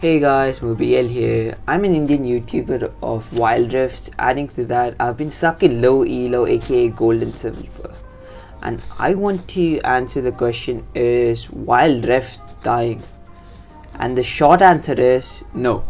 Hey guys, Mubiel here. I'm an Indian YouTuber of WILDRIFT. Adding to that, I've been stuck in low ELO aka gold and silver. And I want to answer the question, is WILDRIFT dying? And the short answer is no.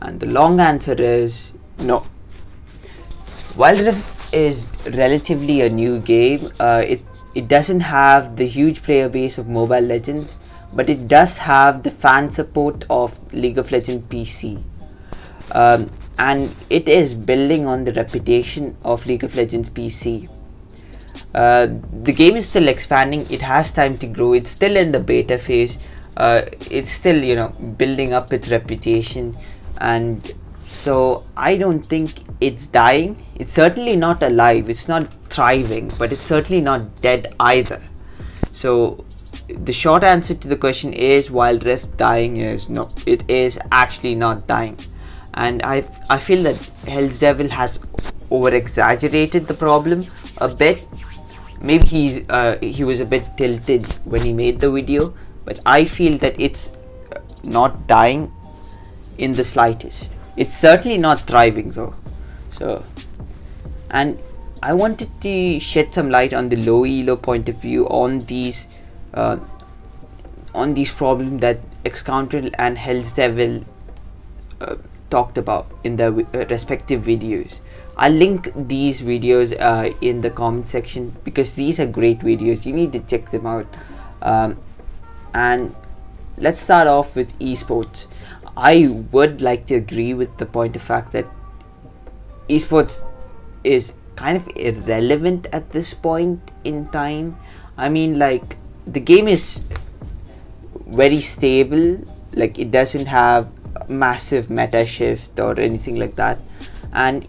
And the long answer is no. WILDRIFT is relatively a new game. It doesn't have the huge player base of Mobile Legends, but it does have the fan support of League of Legends PC. And it is building on the reputation of League of Legends PC. The game is still expanding. It has time to grow. It's still in the beta phase. It's still, building up its reputation, and so I don't think it's dying. It's certainly not alive. It's not thriving, but it's certainly not dead either. So the short answer to the question, is WILDRIFT dying, is no. It is actually not dying. And I feel that Hell's Devil has over exaggerated the problem a bit. Maybe he was a bit tilted when he made the video, but I feel that it's not dying in the slightest. It's certainly not thriving though. So, and I wanted to shed some light on the low elo point of view on these problems that Excoundrel and Hell's Devil talked about in their respective videos. I'll link these videos in the comment section because these are great videos. You need to check them out. And let's start off with esports. I would like to agree with the point of fact that esports is kind of irrelevant at this point in time. I mean, like, the game is very stable. Like, it doesn't have a massive meta shift or anything like that. And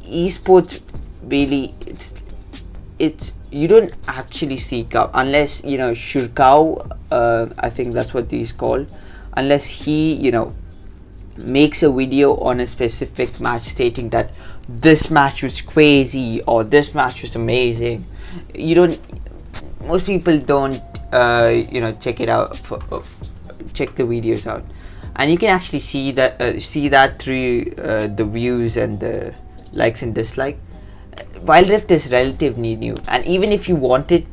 esports, really, it's you don't actually seek out, unless Shurkao, I think that's what he's called, unless he makes a video on a specific match stating that this match was crazy or this match was amazing. Most people don't check it out, check the videos out, and you can actually see that through the views and the likes and dislikes. WILDRIFT is relatively new, and even if you wanted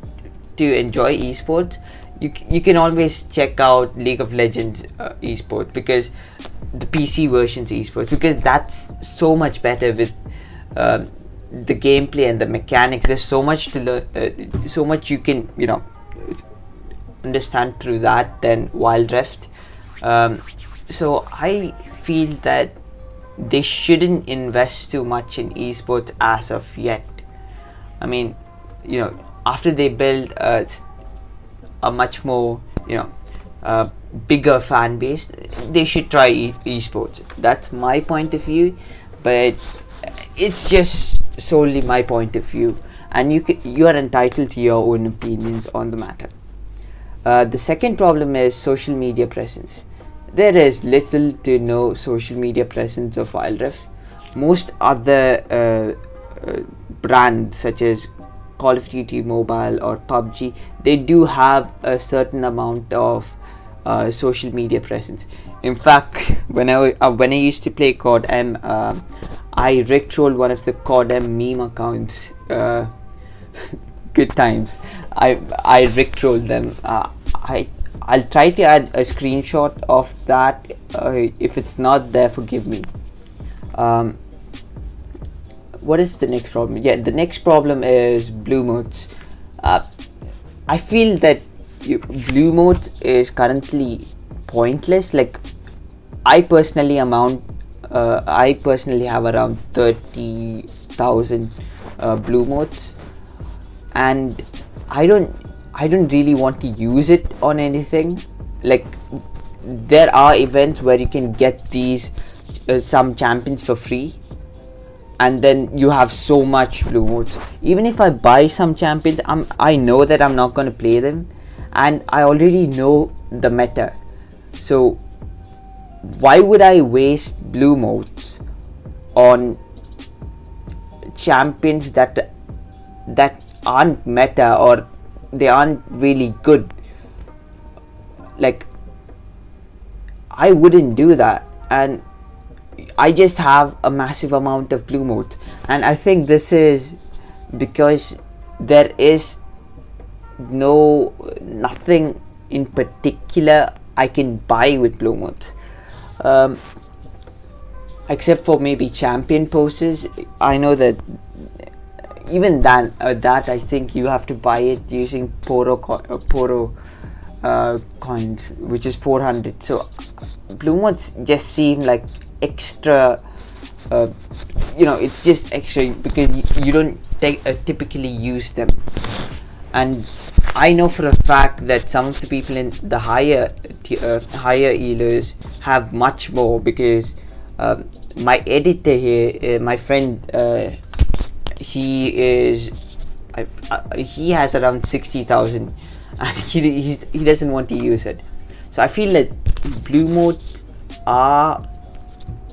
to enjoy esports, you can always check out League of Legends esports, because the PC version's esports, because that's so much better with the gameplay and the mechanics. There's so much to learn, so much you can understand through that than WILDRIFT. So I feel that they shouldn't invest too much in esports as of yet. I mean, after they build a much more bigger fan base, they should try esports. That's my point of view, but it's just solely my point of view, and you are entitled to your own opinions on the matter. The second problem is social media presence. There is little to no social media presence of WILDRIFT. Most other brands such as Call of Duty Mobile or PUBG, they do have a certain amount of social media presence. In fact, when I used to play COD M, I rickrolled one of the COD M meme accounts. Good times. I rickrolled them. I'll try to add a screenshot of that. If it's not there, forgive me. What is the next problem? Yeah, the next problem is blue modes. I feel that blue mode is currently pointless. Like, I personally have around 30,000 blue modes, and I don't really want to use it on anything. Like, there are events where you can get these some champions for free, and then you have so much blue modes. Even if I buy some champions, I know that I'm not going to play them, and I already know the meta. So why would I waste blue modes on champions that aren't meta, or they aren't really good? Like, I wouldn't do that, and I just have a massive amount of blue modes. And I think this is because there is nothing in particular I can buy with blue modes, except for maybe champion poses. I know that even that I think you have to buy it using Poro coins, which is 400. So blue modes just seem like extra. It's just extra because you don't typically use them. And I know for a fact that some of the people in the higher ELOs have much more, because my editor here, my friend, he has around 60,000, and he doesn't want to use it. So I feel that blue modes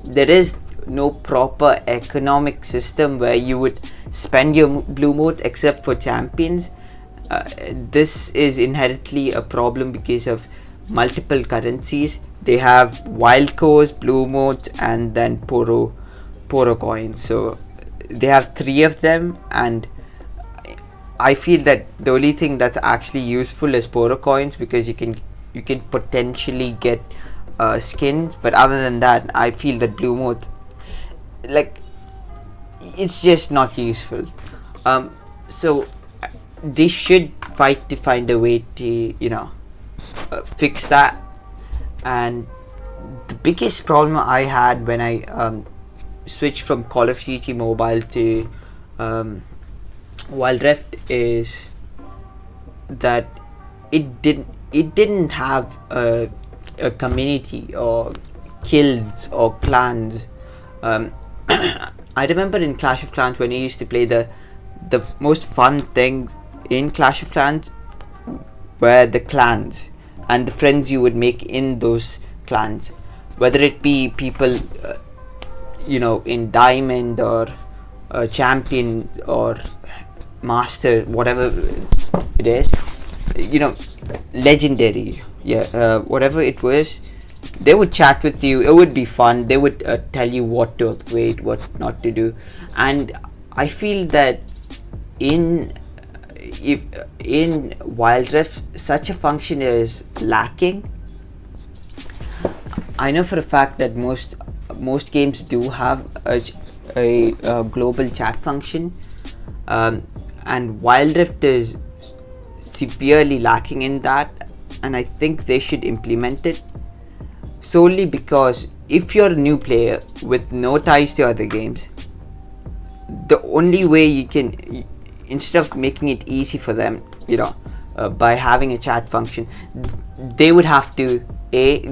there is no proper economic system where you would spend your blue modes except for champions. This is inherently a problem because of multiple currencies. They have wild cores, blue modes, and then Poro coins. So they have 3 of them, and I feel that the only thing that's actually useful is Poro coins, because you can potentially get skins. But other than that, I feel that blue modes, like, it's just not useful. So they should fight to find a way to fix that. And the biggest problem I had when I switched from Call of Duty Mobile to WILDRIFT is that it didn't have a community or guilds or clans. I remember in Clash of Clans, when you used to play, the most fun things in Clash of Clans were the clans and the friends you would make in those clans, whether it be people in Diamond or Champion or Master, whatever it is, Legendary, whatever it was. They would chat with you. It would be fun. They would tell you what to upgrade, what not to do. And I feel that in WILDRIFT, such a function is lacking. I know for a fact that most games do have a global chat function, and WILDRIFT is severely lacking in that, and I think they should implement it. Solely because if you're a new player with no ties to other games, the only way you can, instead of making it easy for them, by having a chat function, they would have to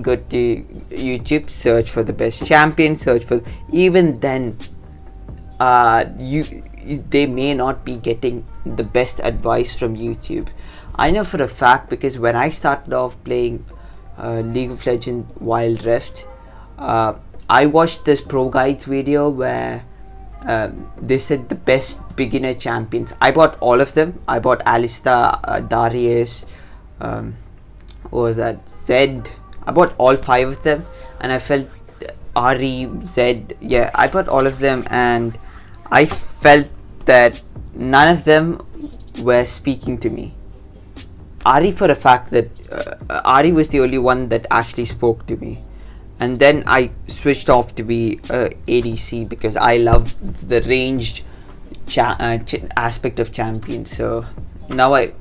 go to YouTube, search for the best champion, even then they may not be getting the best advice from YouTube. I know for a fact, because when I started off playing League of Legends WILDRIFT, I watched this pro guides video where they said the best beginner champions. I bought all of them. I bought Alistar, Darius, what was that, Zed. I bought all 5 of them, and I felt Ari, Zed, I bought all of them, and I felt that none of them were speaking to me. Ari, for a fact that Ari was the only one that actually spoke to me. And then I switched off to be ADC, because I love the ranged aspect of champion. So now I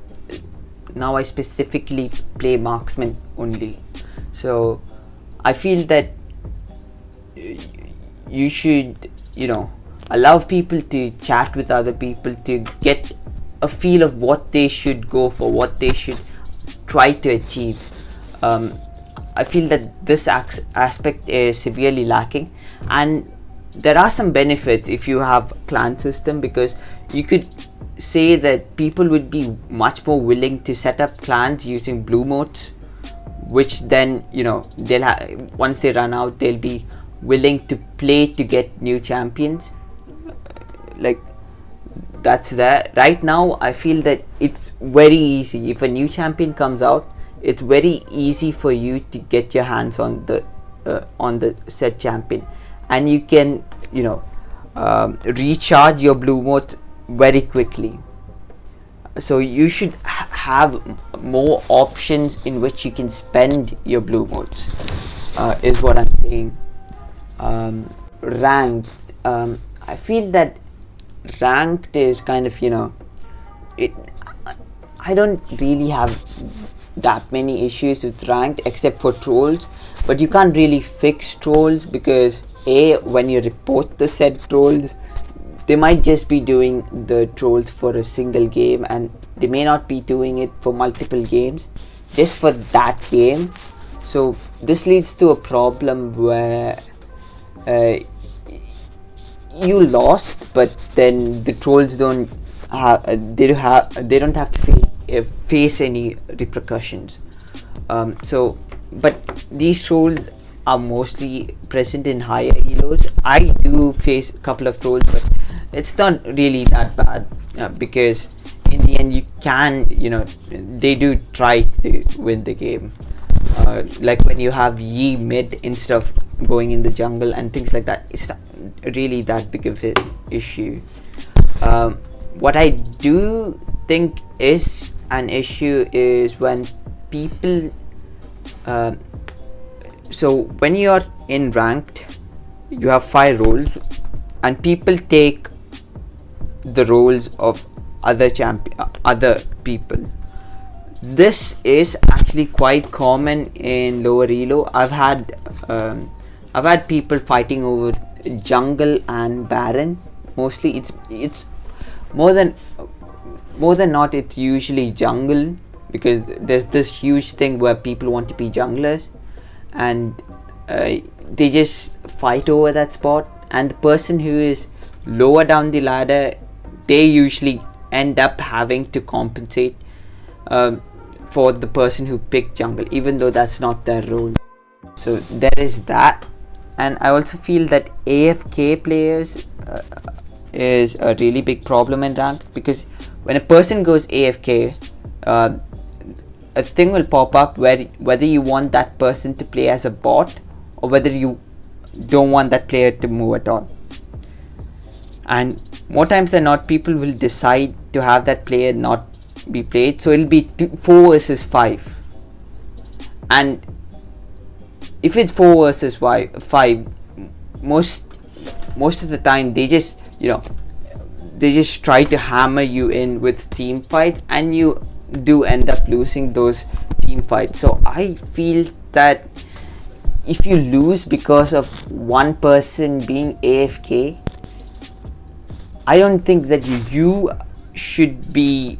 specifically play marksman only. So I feel that you should allow people to chat with other people to get a feel of what they should go for, what they should try to achieve. I feel that this aspect is severely lacking, and there are some benefits if you have clan system, because you could say that people would be much more willing to set up clans using blue modes, which then they'll once they run out, they'll be willing to play to get new champions. Like, that's there. Right now I feel that it's very easy. If a new champion comes out, it's very easy for you to get your hands on the said champion, and you can, you know, recharge your blue modes very quickly. So you should have more options in which you can spend your blue modes, is what I'm saying. Ranked, I feel that ranked is kind of, you know, I don't really have that many issues with ranked except for trolls, but you can't really fix trolls because when you report the said trolls, they might just be doing the trolls for a single game, and they may not be doing it for multiple games, just for that game. So this leads to a problem where you lost, but then the trolls don't have to face any repercussions. But these trolls are mostly present in higher elos. I do face a couple of trolls, but it's not really that bad, because in the end you can, you know, they do try to win the game, like when you have Yi mid instead of going in the jungle and things like that. It's not really that big of an issue. What I do think is an issue is when people so when you're in ranked, you have 5 roles, and people take the roles of other people. This is actually quite common in lower elo. I've had people fighting over jungle and baron. Mostly it's more than not, it's usually jungle, because there's this huge thing where people want to be junglers, and they just fight over that spot, and the person who is lower down the ladder, they usually end up having to compensate for the person who picked jungle, even though that's not their role. So there is that. And I also feel that AFK players is a really big problem in ranked, because when a person goes AFK, a thing will pop up where whether you want that person to play as a bot or whether you don't want that player to move at all. And more times than not, people will decide to have that player not be played, so it'll be 4 versus 5. And if it's 4 versus 5, most of the time they just, you know, they just try to hammer you in with team fights, and you do end up losing those team fights. So I feel that if you lose because of one person being AFK, I don't think that you should be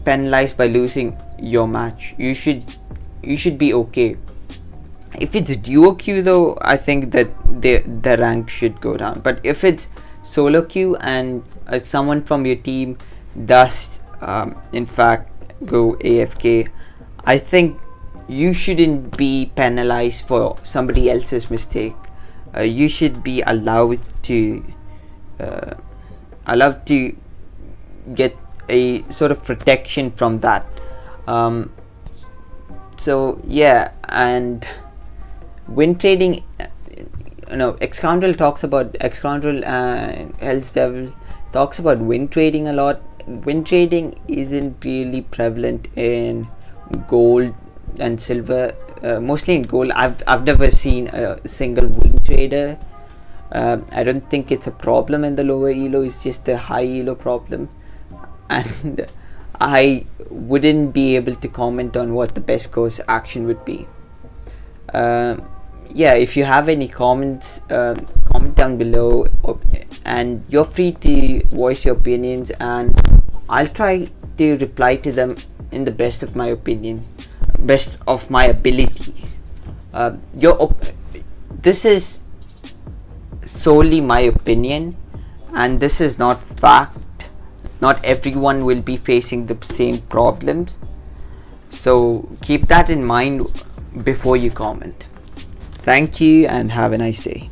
penalized by losing your match. You should be okay. If it's duo queue though, I think that the rank should go down. But if it's solo queue and someone from your team does in fact go AFK, I think you shouldn't be penalized for somebody else's mistake. You should be allowed to get a sort of protection from that. So yeah, and win trading, Excoundrel and Hell's Devil talks about win trading a lot. Win trading isn't really prevalent in gold and silver, mostly in gold. I've never seen a single win trader. I don't think it's a problem in the lower elo, it's just a high elo problem, and I wouldn't be able to comment on what the best course action would be. Yeah, if you have any comments, comment down below, and you're free to voice your opinions, and I'll try to reply to them in the best of my opinion, best of my ability. This is solely my opinion, and this is not fact. Not everyone will be facing the same problems, so keep that in mind before you comment. Thank you and have a nice day.